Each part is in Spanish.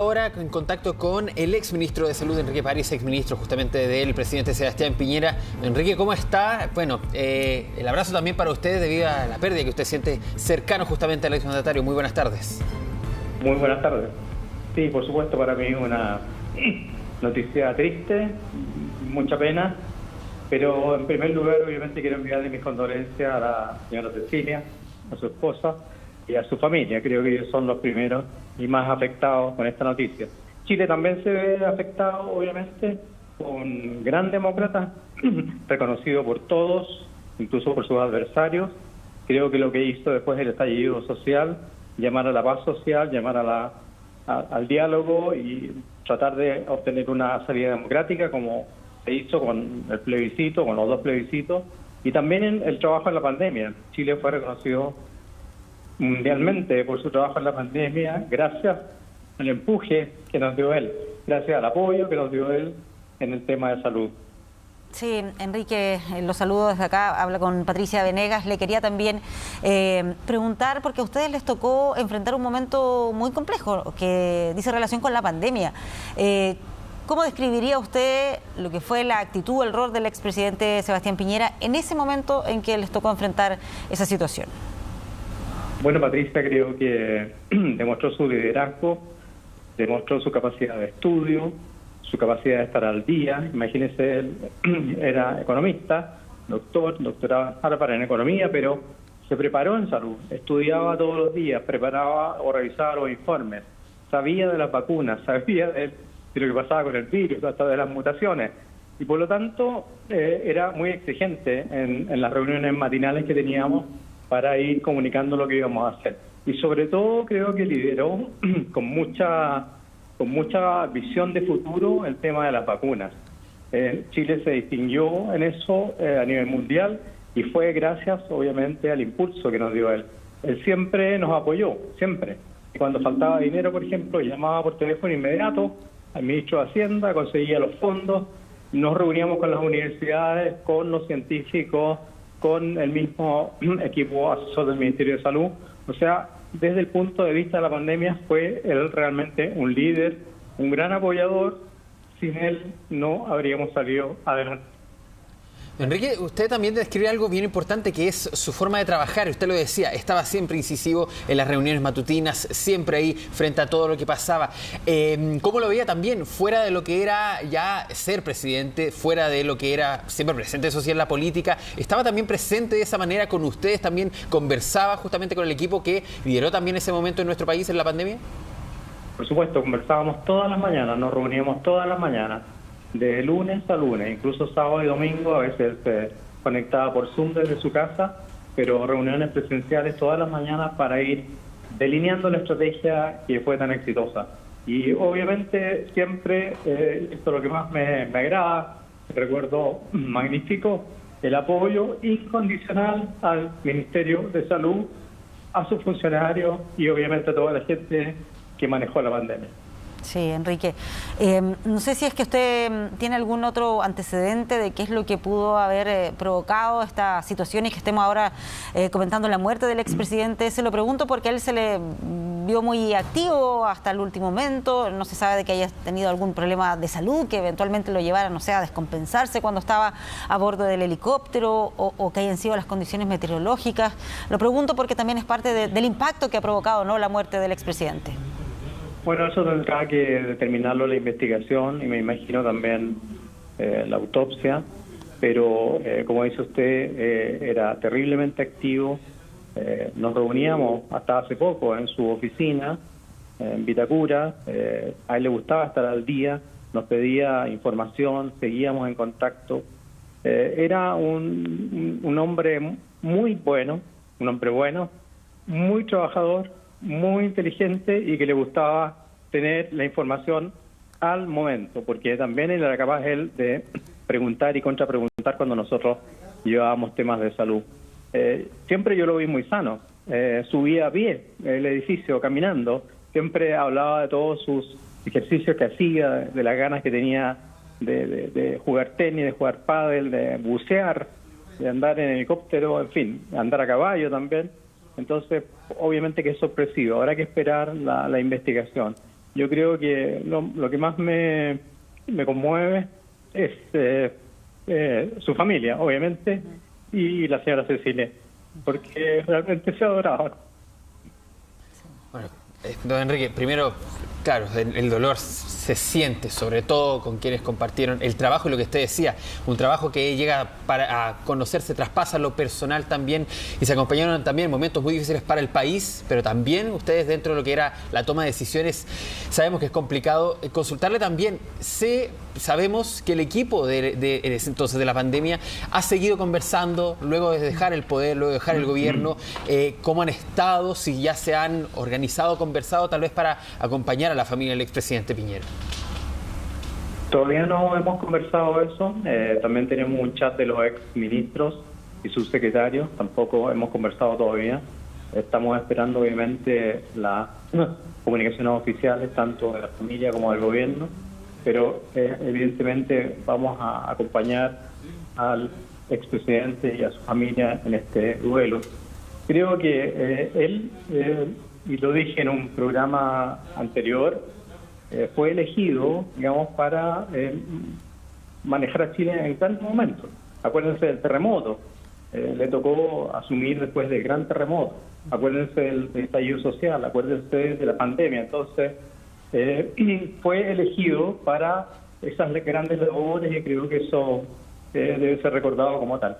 Ahora en contacto con el exministro de Salud, Enrique París, exministro justamente del presidente Sebastián Piñera. Enrique, ¿cómo está? Bueno, el abrazo también para usted debido a la pérdida que usted siente cercano justamente al exmandatario. Muy buenas tardes. Muy buenas tardes. Sí, por supuesto, para mí una noticia triste, mucha pena, pero en primer lugar obviamente quiero enviarle mis condolencias a la señora Cecilia, a su esposa y a su familia. Creo que ellos son los primeros y más afectados con esta noticia. Chile también se ve afectado, obviamente, con gran demócrata, reconocido por todos, incluso por sus adversarios. Creo que lo que hizo después del estallido social, llamar a la paz social, llamar al diálogo y tratar de obtener una salida democrática, como se hizo con el plebiscito, con los dos plebiscitos, y también en el trabajo en la pandemia. Chile fue reconocido mundialmente por su trabajo en la pandemia, gracias al empuje que nos dio él, gracias al apoyo que nos dio él en el tema de salud. Sí, Enrique, los saludos desde acá, habla con Patricia Venegas. Le quería también preguntar, porque a ustedes les tocó enfrentar un momento muy complejo que dice relación con la pandemia. ¿Cómo describiría usted lo que fue la actitud, el rol del expresidente Sebastián Piñera en ese momento en que les tocó enfrentar esa situación? Bueno, Patricia, creo que demostró su liderazgo, demostró su capacidad de estudio, su capacidad de estar al día. Imagínese, él era economista, doctorado en Harvard en economía, pero se preparó en salud, estudiaba todos los días, preparaba o revisaba los informes, sabía de las vacunas, sabía de lo que pasaba con el virus, hasta de las mutaciones, y por lo tanto era muy exigente en las reuniones matinales que teníamos para ir comunicando lo que íbamos a hacer. Y sobre todo creo que lideró con mucha visión de futuro el tema de las vacunas. Chile se distinguió en eso a nivel mundial y fue gracias obviamente al impulso que nos dio él. Él siempre nos apoyó, siempre. Y cuando faltaba dinero, por ejemplo, llamaba por teléfono inmediato al ministro de Hacienda, conseguía los fondos, nos reuníamos con las universidades, con los científicos, con el mismo equipo asesor del Ministerio de Salud. O sea, desde el punto de vista de la pandemia fue él realmente un líder, un gran apoyador. Sin él no habríamos salido adelante. Enrique, usted también describe algo bien importante que es su forma de trabajar. Usted lo decía, estaba siempre incisivo en las reuniones matutinas, siempre ahí frente a todo lo que pasaba. ¿Cómo lo veía también fuera de lo que era ya ser presidente, fuera de lo que era siempre presente, eso sí, en la política? ¿Estaba también presente de esa manera con ustedes? ¿También conversaba justamente con el equipo que lideró también ese momento en nuestro país en la pandemia? Por supuesto, conversábamos todas las mañanas, nos reuníamos todas las mañanas, de lunes a lunes, incluso sábado y domingo, a veces se conectaba por Zoom desde su casa, pero reuniones presenciales todas las mañanas para ir delineando la estrategia que fue tan exitosa. Y obviamente siempre, esto es lo que más me agrada, recuerdo magnífico, el apoyo incondicional al Ministerio de Salud, a sus funcionarios y obviamente a toda la gente que manejó la pandemia. Sí, Enrique. No sé si es que usted tiene algún otro antecedente de qué es lo que pudo haber provocado esta situación y que estemos ahora comentando la muerte del expresidente. Se lo pregunto porque a él se le vio muy activo hasta el último momento. No se sabe de que haya tenido algún problema de salud que eventualmente lo llevara, no sé, a descompensarse cuando estaba a bordo del helicóptero o que hayan sido las condiciones meteorológicas. Lo pregunto porque también es parte del impacto que ha provocado, ¿no?, la muerte del expresidente. Bueno, eso tendrá que determinarlo la investigación y me imagino también la autopsia, pero como dice usted, era terriblemente activo. Nos reuníamos hasta hace poco en su oficina, en Vitacura. A él le gustaba estar al día, nos pedía información, seguíamos en contacto. Era un hombre muy bueno, un hombre bueno, muy trabajador, muy inteligente y que le gustaba tener la información al momento, porque también era capaz él de preguntar y contrapreguntar cuando nosotros llevábamos temas de salud. Siempre yo lo vi muy sano, subía a pie el edificio caminando, siempre hablaba de todos sus ejercicios que hacía, de las ganas que tenía de jugar tenis, de jugar pádel, de bucear, de andar en helicóptero, en fin, andar a caballo también. Entonces, obviamente que es sorpresivo, habrá que esperar la investigación. yo creo que lo que más me conmueve es su familia, obviamente, y la señora Cecilia, porque realmente se adoraban. Bueno, don Enrique, primero, claro, el dolor se siente, sobre todo con quienes compartieron el trabajo y lo que usted decía, un trabajo que llega a conocerse, traspasa lo personal también, y se acompañaron también momentos muy difíciles para el país, pero también ustedes dentro de lo que era la toma de decisiones, sabemos que es complicado. Consultarle también, sabemos que el equipo entonces de la pandemia ha seguido conversando, luego de dejar el poder, luego de dejar el gobierno, cómo han estado, si ya se han organizado, conversado, tal vez para acompañar a la familia del expresidente Piñera. Todavía no hemos conversado eso. También tenemos un chat de los ex ministros y subsecretarios. Tampoco hemos conversado todavía. Estamos esperando, obviamente, las comunicaciones oficiales, tanto de la familia como del gobierno. Pero, evidentemente, vamos a acompañar al expresidente y a su familia en este duelo. Creo que él, y lo dije en un programa anterior, fue elegido, digamos, para manejar a Chile en grandes momentos. Acuérdense del terremoto, le tocó asumir después del gran terremoto. Acuérdense del estallido social, acuérdense de la pandemia. Entonces, fue elegido para esas grandes labores y creo que eso debe ser recordado como tal.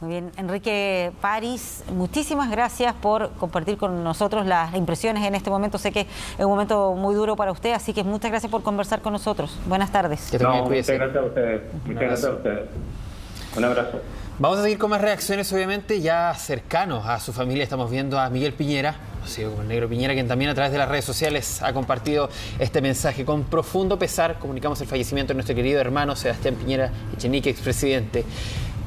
Muy bien, Enrique París, muchísimas gracias por compartir con nosotros las impresiones en este momento. Sé que es un momento muy duro para usted, así que muchas gracias por conversar con nosotros. Buenas tardes. Muchas gracias a ustedes. Muchas gracias a ustedes. Un abrazo. Vamos a seguir con más reacciones, obviamente, ya cercanos a su familia. Estamos viendo a Miguel Piñera, conocido como el Negro Piñera, quien también a través de las redes sociales ha compartido este mensaje. Con profundo pesar comunicamos el fallecimiento de nuestro querido hermano Sebastián Piñera Echenique, expresidente.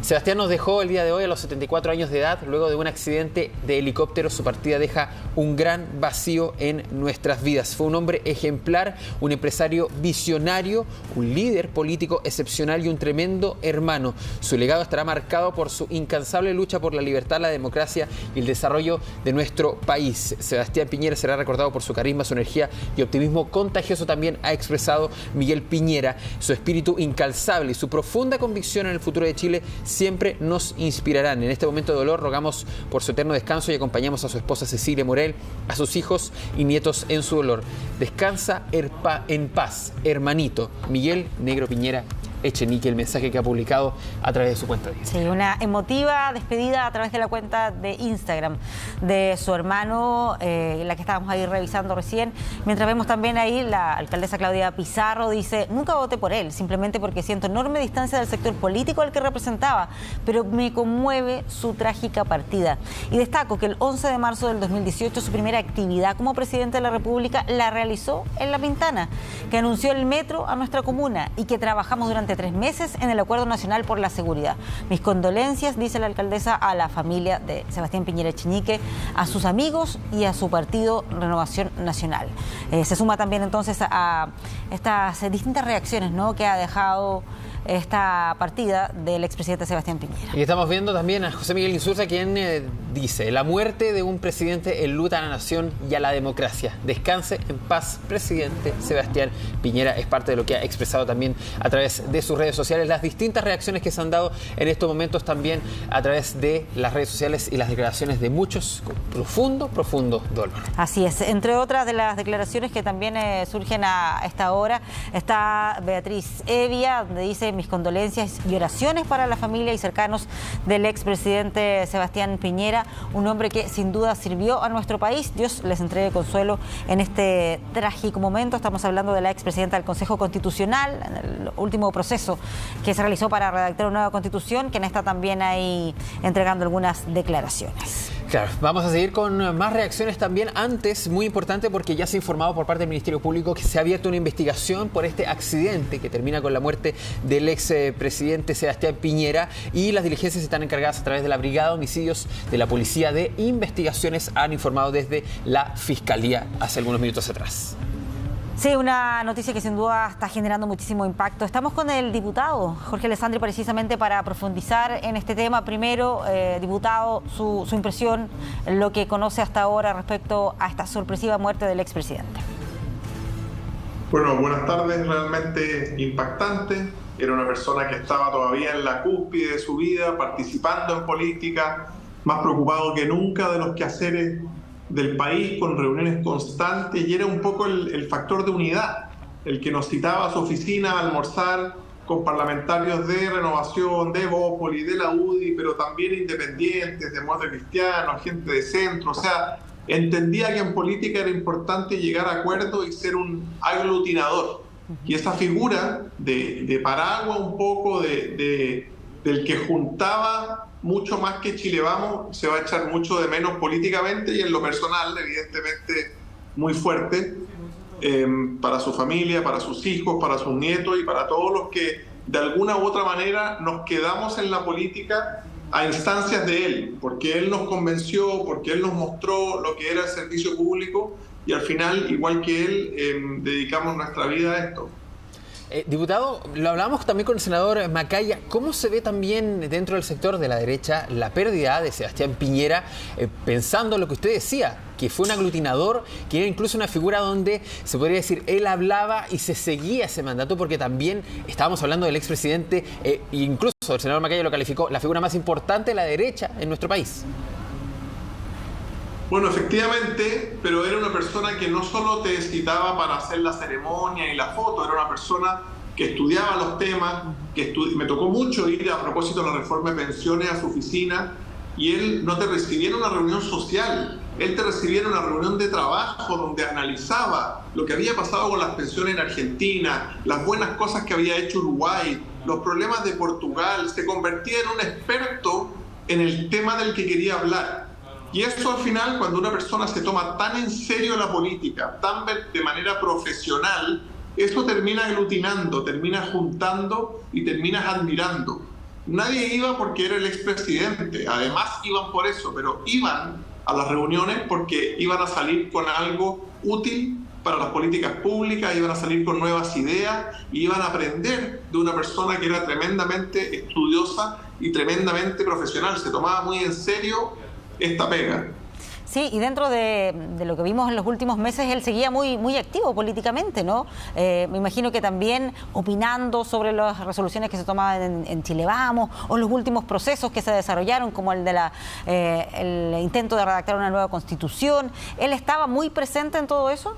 Sebastián nos dejó el día de hoy a los 74 años de edad, luego de un accidente de helicóptero. Su partida deja un gran vacío en nuestras vidas. Fue un hombre ejemplar, un empresario visionario, un líder político excepcional y un tremendo hermano. Su legado estará marcado por su incansable lucha por la libertad, la democracia y el desarrollo de nuestro país. Sebastián Piñera será recordado por su carisma, su energía y optimismo contagioso. También ha expresado Miguel Piñera. Su espíritu incalzable y su profunda convicción en el futuro de Chile siempre nos inspirarán. En este momento de dolor rogamos por su eterno descanso y acompañamos a su esposa Cecilia Morel, a sus hijos y nietos en su dolor. Descansa en paz, hermanito. Miguel Negro Piñera Echenique, el mensaje que ha publicado a través de su cuenta de Instagram. Sí, una emotiva despedida a través de la cuenta de Instagram de su hermano, la que estábamos ahí revisando recién. Mientras vemos también ahí la alcaldesa Claudia Pizarro dice: nunca voté por él, simplemente porque siento enorme distancia del sector político al que representaba, pero me conmueve su trágica partida. Y destaco que el 11 de marzo del 2018 su primera actividad como presidente de la República la realizó en La Pintana, que anunció el metro a nuestra comuna y que trabajamos durante 3 meses en el Acuerdo Nacional por la Seguridad. Mis condolencias, dice la alcaldesa, a la familia de Sebastián Piñera Echenique, a sus amigos y a su partido Renovación Nacional. Se suma también entonces a estas distintas reacciones, ¿no?, que ha dejado esta partida del expresidente Sebastián Piñera. Y estamos viendo también a José Miguel Insulza, quien dice: la muerte de un presidente enluta a la nación y a la democracia. Descanse en paz, presidente Sebastián Piñera. Es parte de lo que ha expresado también a través de sus redes sociales, las distintas reacciones que se han dado en estos momentos también a través de las redes sociales y las declaraciones de muchos con profundo dolor. Así es. Entre otras de las declaraciones que también surgen a esta hora está Beatriz Evia, donde dice: mis condolencias y oraciones para la familia y cercanos del expresidente Sebastián Piñera, un hombre que sin duda sirvió a nuestro país. Dios les entregue consuelo en este trágico momento. Estamos hablando de la expresidenta del Consejo Constitucional, en el último proceso que se realizó para redactar una nueva constitución, quien está también ahí entregando algunas declaraciones. Claro, vamos a seguir con más reacciones también. Antes, muy importante, porque ya se ha informado por parte del Ministerio Público que se ha abierto una investigación por este accidente que termina con la muerte del expresidente Sebastián Piñera, y las diligencias están encargadas a través de la Brigada de Homicidios de la Policía de Investigaciones, han informado desde la Fiscalía hace algunos minutos atrás. Sí, una noticia que sin duda está generando muchísimo impacto. Estamos con el diputado Jorge Alessandri precisamente para profundizar en este tema. Primero, diputado, su impresión, lo que conoce hasta ahora respecto a esta sorpresiva muerte del expresidente. Bueno, buenas tardes, realmente impactante. Era una persona que estaba todavía en la cúspide de su vida, participando en política, más preocupado que nunca de los quehaceres del país, con reuniones constantes, y era un poco el factor de unidad, el que nos citaba a su oficina a almorzar con parlamentarios de Renovación, de Evópoli, de la UDI, pero también independientes, de Demócratas Cristianos, gente de centro. O sea, entendía que en política era importante llegar a acuerdos y ser un aglutinador. Y esa figura de paraguas un poco, del que juntaba mucho más que Chile Vamos, se va a echar mucho de menos políticamente y en lo personal, evidentemente, muy fuerte. Para su familia, para sus hijos, para sus nietos y para todos los que de alguna u otra manera nos quedamos en la política a instancias de él, porque él nos convenció, porque él nos mostró lo que era el servicio público y al final, igual que él, dedicamos nuestra vida a esto. Diputado, lo hablamos también con el senador Macaya. ¿Cómo se ve también dentro del sector de la derecha la pérdida de Sebastián Piñera, pensando en lo que usted decía, que fue un aglutinador, que era incluso una figura donde se podría decir, él hablaba y se seguía ese mandato, porque también estábamos hablando del expresidente, incluso el senador Macaya lo calificó, la figura más importante de la derecha en nuestro país? Bueno, efectivamente, pero era una persona que no solo te citaba para hacer la ceremonia y la foto, era una persona que estudiaba los temas, me tocó mucho ir a propósito de la reforma de pensiones a su oficina, y él no te recibía en una reunión social, él te recibía en una reunión de trabajo donde analizaba lo que había pasado con las pensiones en Argentina, las buenas cosas que había hecho Uruguay, los problemas de Portugal. Se convertía en un experto en el tema del que quería hablar. Y eso al final, cuando una persona se toma tan en serio la política, tan de manera profesional, eso termina aglutinando, termina juntando y terminas admirando. Nadie iba porque era el expresidente, además iban por eso, pero iban a las reuniones porque iban a salir con algo útil para las políticas públicas, iban a salir con nuevas ideas y iban a aprender de una persona que era tremendamente estudiosa y tremendamente profesional. Se tomaba muy en serio esta pega. Sí, y dentro de lo que vimos en los últimos meses, él seguía muy activo políticamente, ¿no? Me imagino que también opinando sobre las resoluciones que se tomaban en Chile Vamos, o los últimos procesos que se desarrollaron, como el de el intento de redactar una nueva constitución. ¿Él estaba muy presente en todo eso?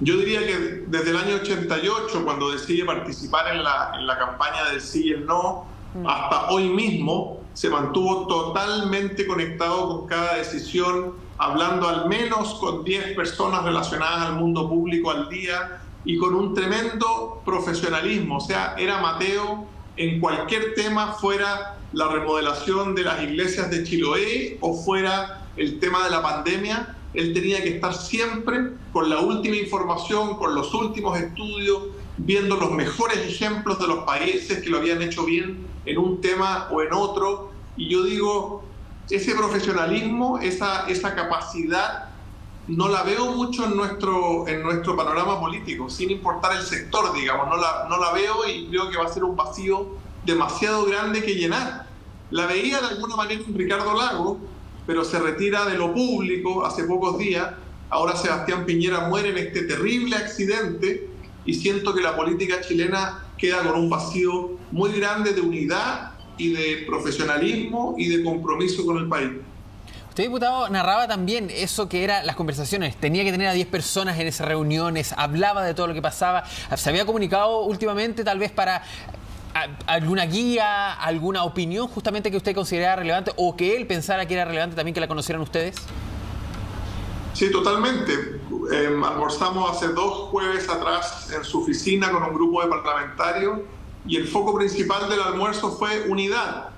Yo diría que desde el año 88, cuando decide participar en la campaña del sí y el no, hasta hoy mismo, se mantuvo totalmente conectado con cada decisión, hablando al menos con 10 personas relacionadas al mundo público al día y con un tremendo profesionalismo. O sea, era Mateo en cualquier tema, fuera la remodelación de las iglesias de Chiloé o fuera el tema de la pandemia. Él tenía que estar siempre con la última información, con los últimos estudios, viendo los mejores ejemplos de los países que lo habían hecho bien en un tema o en otro. Y yo digo, ese profesionalismo, esa capacidad, no la veo mucho en nuestro panorama político, sin importar el sector, digamos. No la veo y creo que va a ser un vacío demasiado grande que llenar. La veía de alguna manera en Ricardo Lagos, pero se retira de lo público hace pocos días. Ahora Sebastián Piñera muere en este terrible accidente y siento que la política chilena queda con un vacío muy grande de unidad y de profesionalismo y de compromiso con el país. Usted, diputado, narraba también eso que eran las conversaciones. Tenía que tener a 10 personas en esas reuniones, hablaba de todo lo que pasaba. ¿Se había comunicado últimamente tal vez para alguna guía, alguna opinión justamente que usted considerara relevante o que él pensara que era relevante también que la conocieran ustedes? Sí, totalmente. Almorzamos hace 2 jueves atrás en su oficina con un grupo de parlamentarios y el foco principal del almuerzo fue unidad.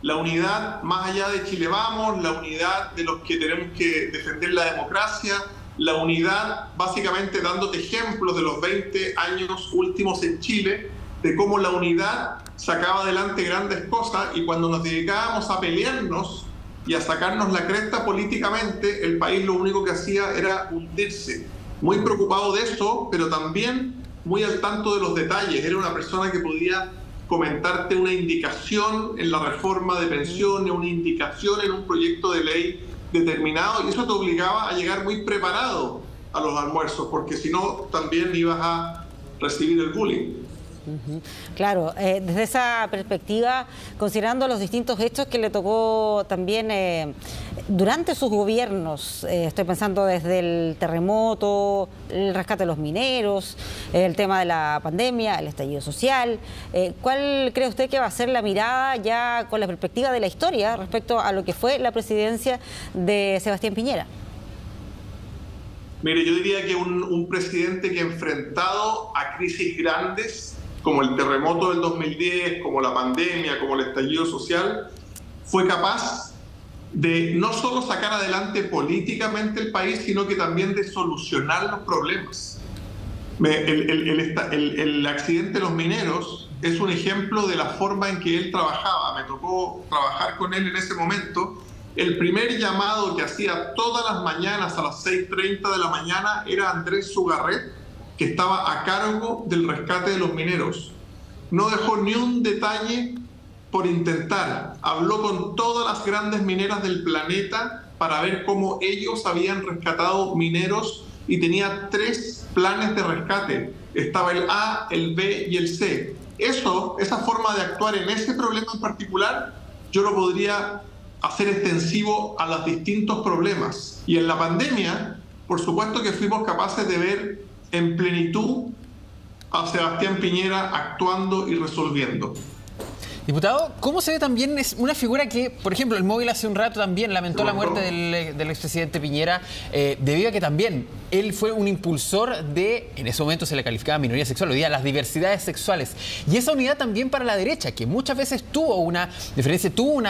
La unidad más allá de Chile Vamos, la unidad de los que tenemos que defender la democracia, la unidad básicamente dándote ejemplos de los 20 años últimos en Chile, de cómo la unidad sacaba adelante grandes cosas y cuando nos dedicábamos a pelearnos y a sacarnos la cresta políticamente, el país lo único que hacía era hundirse. Muy preocupado de eso, pero también muy al tanto de los detalles. Era una persona que podía comentarte una indicación en la reforma de pensiones, una indicación en un proyecto de ley determinado, y eso te obligaba a llegar muy preparado a los almuerzos, porque si no también ibas a recibir el bullying. Claro, desde esa perspectiva, considerando los distintos hechos que le tocó también durante sus gobiernos, estoy pensando desde el terremoto, el rescate de los mineros, el tema de la pandemia, el estallido social, ¿cuál cree usted que va a ser la mirada ya con la perspectiva de la historia respecto a lo que fue la presidencia de Sebastián Piñera? Mire, yo diría que un presidente que ha enfrentado a crisis grandes, como el terremoto del 2010, como la pandemia, como el estallido social, fue capaz de no solo sacar adelante políticamente el país, sino que también de solucionar los problemas. El accidente de los mineros es un ejemplo de la forma en que él trabajaba. Me tocó trabajar con él en ese momento. El primer llamado que hacía todas las mañanas a las 6:30 de la mañana era Andrés Sugarret, que estaba a cargo del rescate de los mineros. No dejó ni un detalle por intentar. Habló con todas las grandes mineras del planeta para ver cómo ellos habían rescatado mineros y tenía 3 planes de rescate. Estaba el A, el B y el C. Esa forma de actuar en ese problema en particular, yo lo podría hacer extensivo a los distintos problemas. Y en la pandemia, por supuesto que fuimos capaces de ver en plenitud a Sebastián Piñera actuando y resolviendo. Diputado, ¿cómo se ve también? Es una figura que, por ejemplo, el Móvil hace un rato también lamentó la muerte del expresidente Piñera, debido a que también él fue un impulsor de, en ese momento se le calificaba minoría sexual, hoy día las diversidades sexuales. Y esa unidad también para la derecha, que muchas veces tuvo una diferencia, tuvo un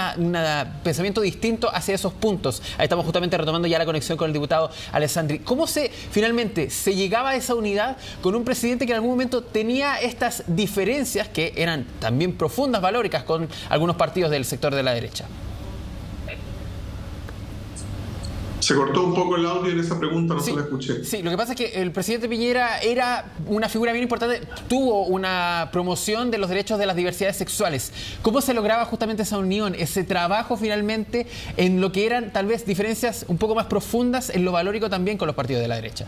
pensamiento distinto hacia esos puntos. Ahí estamos justamente retomando ya la conexión con el diputado Alessandri. ¿Cómo finalmente se llegaba a esa unidad con un presidente que en algún momento tenía estas diferencias que eran también profundas valores con algunos partidos del sector de la derecha? Se cortó un poco el audio en esa pregunta, no se la escuché. Sí, lo que pasa es que el presidente Piñera era una figura bien importante, tuvo una promoción de los derechos de las diversidades sexuales. ¿Cómo se lograba justamente esa unión, ese trabajo finalmente en lo que eran tal vez diferencias un poco más profundas en lo valórico también con los partidos de la derecha?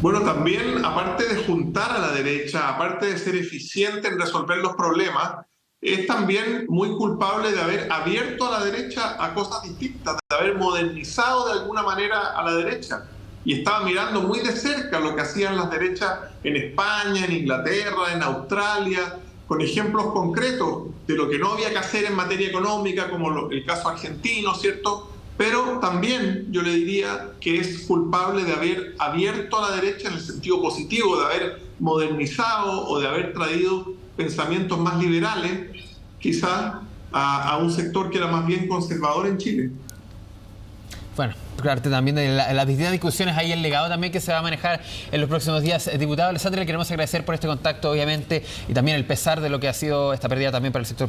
Bueno, también, aparte de juntar a la derecha, aparte de ser eficiente en resolver los problemas, es también muy culpable de haber abierto a la derecha a cosas distintas, de haber modernizado de alguna manera a la derecha. Y estaba mirando muy de cerca lo que hacían las derechas en España, en Inglaterra, en Australia, con ejemplos concretos de lo que no había que hacer en materia económica, como el caso argentino, ¿cierto? Pero también yo le diría que es culpable de haber abierto a la derecha en el sentido positivo, de haber modernizado o de haber traído pensamientos más liberales, quizás a un sector que era más bien conservador en Chile. Bueno, parte también de las distintas discusiones, hay el legado también que se va a manejar en los próximos días. Diputado Alessandri, le queremos agradecer por este contacto, obviamente, y también el pesar de lo que ha sido esta pérdida también para el sector